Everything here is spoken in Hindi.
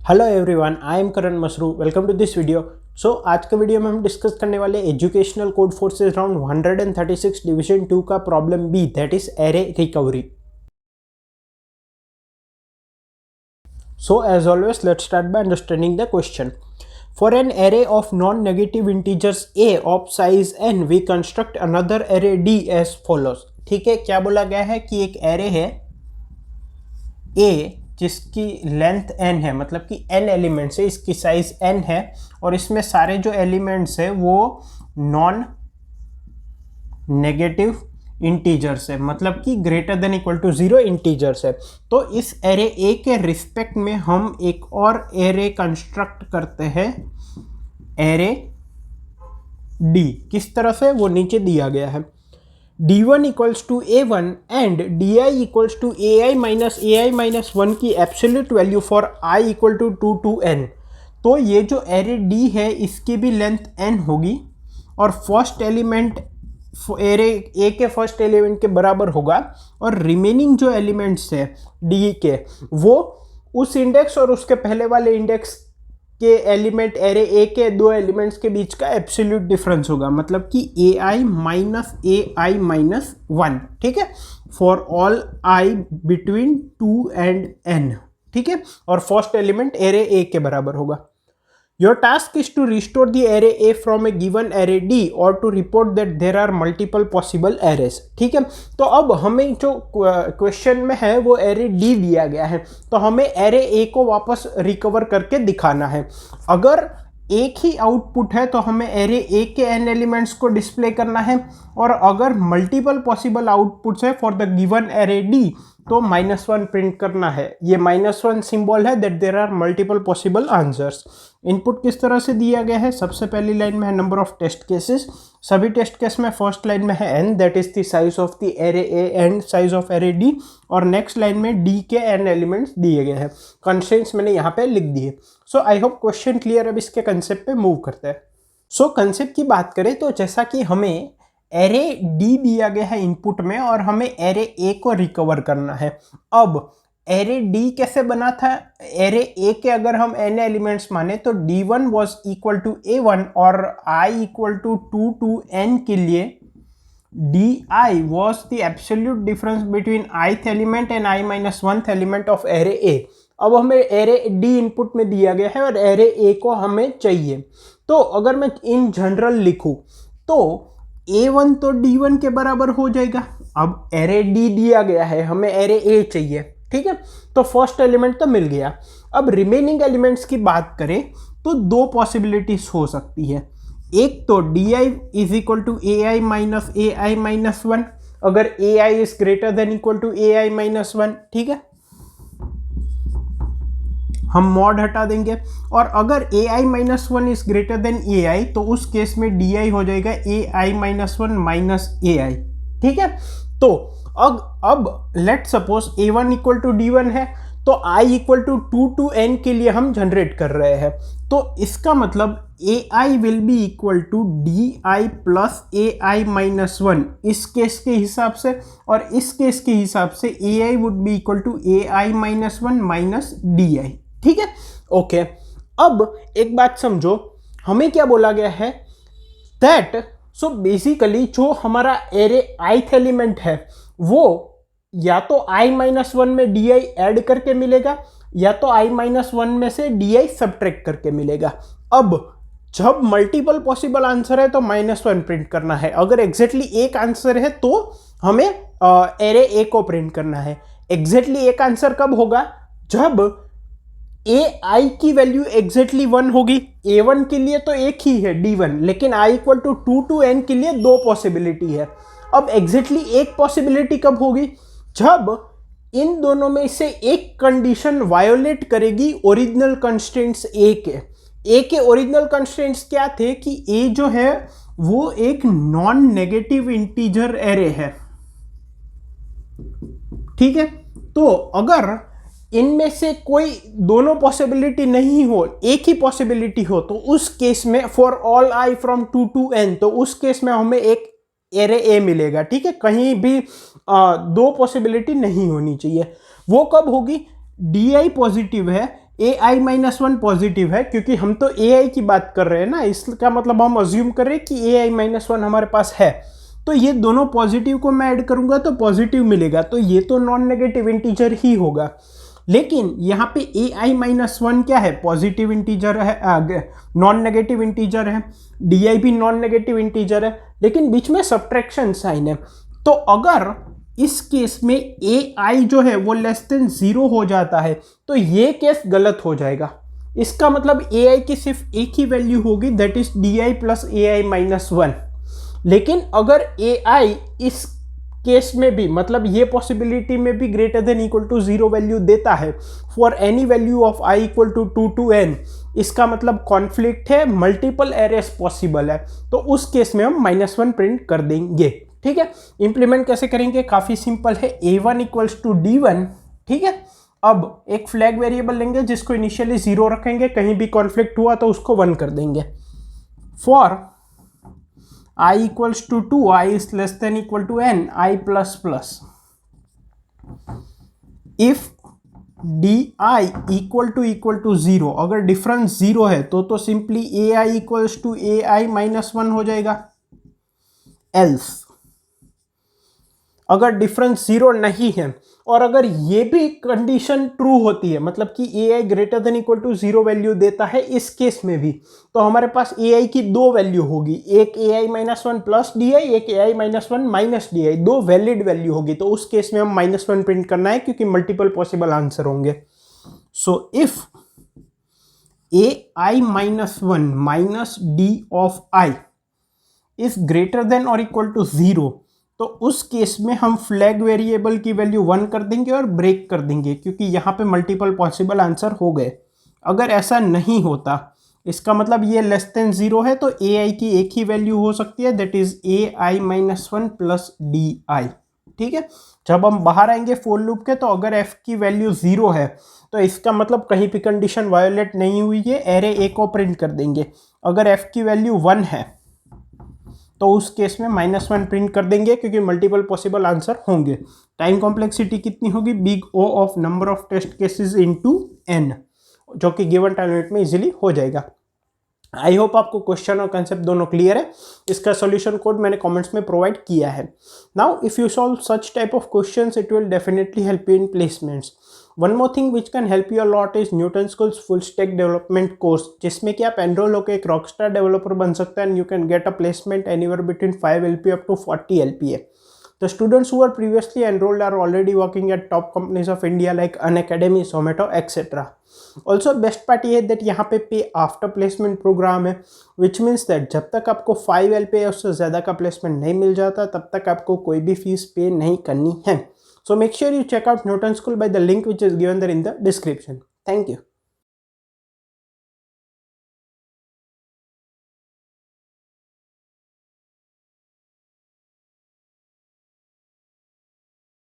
Hello everyone, I am Karan Masru. Welcome to this video. आज के वीडियो में हम डिस्कस करने वाले educational Codeforces round 136 division 2 का problem B, that is array recovery. So as always, let's start by understanding the question. For an array of non-negative integers a of size n, we construct another array d as follows. ठीक है, क्या बोला गया है कि एक एरे है a जिसकी लेंथ n है, मतलब कि n एलिमेंट्स है, इसकी साइज n है और इसमें सारे जो एलिमेंट्स है वो नॉन नेगेटिव इंटीजर्स है, मतलब कि greater than equal to 0 integers है। तो इस एरे ए के रिस्पेक्ट में हम एक और एरे कंस्ट्रक्ट करते हैं, एरे डी। किस तरह से, वो नीचे दिया गया है। d1 equals to a1 and di equals to ai minus 1 की absolute value for i equal to 2 to n। तो ये जो एरे d है इसकी भी लेंथ n होगी और फर्स्ट एलिमेंट एरे ए के फर्स्ट एलिमेंट के बराबर होगा और रिमेनिंग जो एलिमेंट्स है डी के वो उस इंडेक्स और उसके पहले वाले इंडेक्स के एलिमेंट एरे ए के दो एलिमेंट्स के बीच का एब्सोल्यूट डिफरेंस होगा, मतलब कि ai माइनस 1। ठीक है, for all i between 2 and n। ठीक है, और फर्स्ट एलिमेंट एरे ए के बराबर होगा। Your task is to restore the array A from a given array D or to report that there are multiple possible arrays। ठीक है, तो अब हमें जो क्वेश्चन में है वो एरे D दिया गया है, तो हमें एरे A को वापस रिकवर करके दिखाना है। अगर एक ही आउटपुट है तो हमें एरे ए के n एलिमेंट्स को डिस्प्ले करना है, और अगर मल्टीपल पॉसिबल आउटपुट्स है for the given array D तो -1 प्रिंट करना है। ये -1 सिंबल है that there are multiple possible answers. Input किस तरह से दिया गया है, सबसे पहली लाइन में है नंबर ऑफ टेस्ट केसेस। सभी टेस्ट केस में फर्स्ट लाइन में है n, that is the size of the array A and size of array D, और नेक्स्ट लाइन में d के n एलिमेंट्स दिए गए हैं। कंस्ट्रेंट्स मैंने यहाँ पे लिख दिए। सो आई होप क्वेश्चन क्लियर। अब इसके कंसेप्ट पे मूव करते हैं। सो कंसेप्ट की बात करें तो जैसा कि हमें एरे डी दिया गया है इनपुट में और हमें एरे ए को रिकवर करना है। अब एरे डी कैसे बना था, एरे ए के अगर हम n एलिमेंट्स माने तो d1 was equal to a1 और i equal to 2 to n के लिए di was the absolute difference between ith element and i minus 1th element of array A. अब हमें एरे डी इनपुट में दिया गया है और एरे ए को हमें चाहिए। तो अगर मैं इन जनरल लिखूं तो a1 तो d1 के बराबर हो जाएगा। अब एरे डी दिया गया है, हमें एरे ए चाहिए। ठीक है, तो फर्स्ट एलिमेंट तो मिल गया। अब रिमेनिंग एलिमेंट्स की बात करें तो दो पॉसिबिलिटीज हो सकती है। एक तो di is equal to ai minus 1, अगर ai is greater than equal to ai minus 1। ठीक है, हम मॉड हटा देंगे, और अगर ai minus 1 is greater then ai तो उस केस में di हो जाएगा ai माइनस 1 माइनस ai। ठीक है, तो अब let suppose a1 equal to d1 है तो i equal to 2 to n के लिए हम जनरेट कर रहे हैं। तो इसका मतलब ai will be equal to di plus ai minus 1 इस केस के हिसाब से, और इस केस के हिसाब से ai would be equal to ai minus 1 minus di। ठीक है, ओके। अब एक बात समझो, हमें क्या बोला गया है दैट सो बेसिकली जो हमारा एरे ith एलिमेंट है वो या तो i माइनस 1 में di ऐड करके मिलेगा या तो i माइनस 1 में से di सब्ट्रैक्ट करके मिलेगा। अब जब मल्टीपल पॉसिबल आंसर है तो -1 प्रिंट करना है। अगर एग्जैक्टली एक आंसर है तो हमें एरे ए को प्रिंट करना है। एग्जैक्टली एक आंसर कब होगा, जब ai की वैल्यू एग्जैक्टली 1 होगी। a1 के लिए तो एक ही है d1, लेकिन i equal to 2 to n के लिए दो पॉसिबिलिटी है। अब एग्जैक्टली एक पॉसिबिलिटी कब होगी, जब इन दोनों में से एक कंडीशन वायोलेट करेगी ओरिजिनल कंस्ट्रेंट्स ए के ओरिजिनल कंस्ट्रेंट्स क्या थे कि a जो है वो एक नॉन नेगेटिव इंटीजर एरे है। ठीक है, तो अगर इनमें से कोई दोनों पॉसिबिलिटी नहीं हो, एक ही पॉसिबिलिटी हो, तो उस केस में for all i from 2 to n, तो उस केस में हमें एक एरे ए मिलेगा। ठीक है, कहीं भी दो पॉसिबिलिटी नहीं होनी चाहिए। वो कब होगी, di पॉजिटिव है ए आई माइनस वन पॉजिटिव है क्योंकि हम तो ए आई की बात कर रहे हैं ना, इसका मतलब हम अज्यूम कर रहे हैं कि ए आई माइनस वन हमारे पास है। तो ये दोनों पॉजिटिव को मैं ऐड करूंगा तो पॉजिटिव मिलेगा, तो ये तो नॉन नेगेटिव इंटीजर ही होगा। लेकिन यहाँ पे ए आई माइनस वन क्या है, पॉजिटिव इंटीजर है, नॉन नेगेटिव इंटीजर है, डी आई भी नॉन नेगेटिव इंटीजर है, लेकिन बीच में सब्ट्रैक्शन साइन है। तो अगर इस केस में ए आई जो है वो लेस देन 0 हो जाता है तो ये केस गलत हो जाएगा। इसका मतलब ए आई की सिर्फ एक ही वैल्यू होगी, that is D I plus A I minus one. लेकिन अगर ए आई इस केस में भी, मतलब ये पॉसिबिलिटी में भी greater than equal to 0 value देता है for any value of I equal to 2 to n, इसका मतलब कॉन्फ्लिक्ट है, मल्टीपल एरेस पॉसिबल है, तो उस केस में हम -1 प्रिंट कर देंगे। ठीक है, इंप्लीमेंट कैसे करेंगे, काफी सिंपल है, a1 इक्वल्स टू d1। ठीक है, अब एक फ्लैग वेरिएबल लेंगे जिसको इनिशियली 0 रखेंगे, कहीं भी कॉन्फ्लिक्ट हुआ तो उसको 1 कर देंगे। For i equals to 2, i is less than equal to n, i plus plus, if D I equal to 0, अगर डिफरेंस 0 है तो simply A I equals to A I minus 1 हो जाएगा। एल्स अगर डिफरेंस 0 नहीं है और अगर ये भी कंडीशन ट्रू होती है, मतलब कि a i greater than equal to 0 value देता है इस केस में भी, तो हमारे पास ए आई की दो वैल्यू होगी, एक a I minus one plus d i, एक a I minus one minus d i, दो वैलिड वैल्यू होगी। तो उस केस में हम -1 प्रिंट करना है क्योंकि मल्टीपल पॉसिबल आंसर होंगे। So if A I minus one minus D of I is greater then और इक्वल टू 0, तो उस केस में हम फ्लैग वेरिएबल की वैल्यू 1 कर देंगे और ब्रेक कर देंगे क्योंकि यहाँ पे मल्टीपल पॉसिबल आंसर हो गए। अगर ऐसा नहीं होता, इसका मतलब ये लेस देन 0 है, तो ए आई की एक ही वैल्यू हो सकती है, that is a I minus one plus d आई। ठीक है, जब हम बाहर आएंगे फॉर लूप के, तो अगर एफ की वैल्यू 0 है तो इसका मतलब कहीं भी कंडीशन वायोलेट नहीं हुई है, एरे ए को प्रिंट कर देंगे। अगर एफ की वैल्यू 1 है तो उस केस में -1 प्रिंट कर देंगे क्योंकि मल्टीपल पॉसिबल आंसर होंगे। टाइम कॉम्प्लेक्सिटी कितनी होगी, big O of number of test cases into n, जो कि गिवन टाइम लिमिट में इजीली हो जाएगा। आई होप आपको क्वेश्चन और कंसेप्ट दोनों क्लियर है। इसका सॉल्यूशन कोड मैंने कमेंट्स में प्रोवाइड किया है। Now if you solve such type of questions it will definitely help you in placements. One more thing which can help you a lot is Newton schools full stack development course, जिसमें कि आप एनरोल होकर एक रॉकस्टार डेवलपर बन सकते हैं and you can get a placement anywhere between 5 LPA up to 40 LPA. The students who were previously enrolled are already working at top companies of India like Unacademy, Zomato, etc. Also best part ये है that यहाँ पे पे आफ्टर प्लेसमेंट प्रोग्राम है, which means that जब तक आपको 5 LPA उससे ज़्यादा का प्लेसमेंट नहीं मिल जाता तब तक आपको कोई भी फीस पे नहीं करनी है। So make sure you check out Newton School by the link which is given there in the description. Thank you.